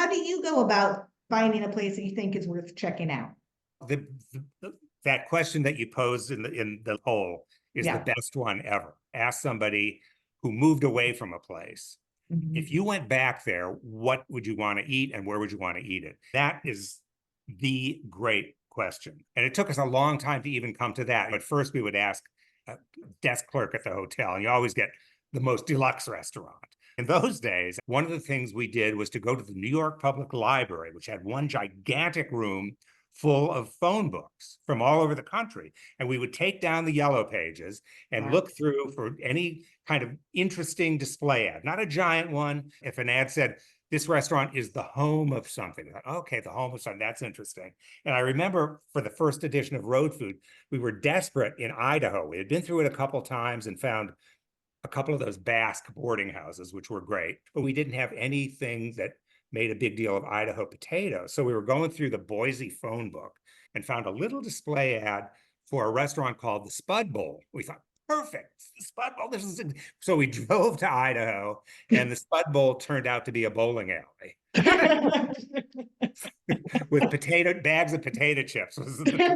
how do you go about finding a place that you think is worth checking out? The, that question that you posed in the poll is the Yeah. best one ever. Ask somebody who moved away from a place. Mhm. If you went back there, what would you want to eat and where would you want to eat it? That is the great question. And it took us a long time to even come to that. But first, we would ask a desk clerk at the hotel, and you always get the most deluxe restaurant. In those days, one of the things we did was to go to the New York Public Library, which had one gigantic room full of phone books from all over the country. And we would take down the yellow pages and Wow. look through for any kind of interesting display ad, not a giant one. If an ad said, this restaurant is the home of something, like, okay, the home of something, that's interesting. And I remember for the first edition of Road Food, we were desperate in Idaho. We had been through it a couple times and found a couple of those Basque boarding houses, which were great, but we didn't have anything that made a big deal of Idaho potatoes. So we were going through the Boise phone book and found a little display ad for a restaurant called the Spud Bowl. We thought, perfect, the Spud Bowl. This is so we drove to Idaho, and the Spud Bowl turned out to be a bowling alley with bags of potato chips.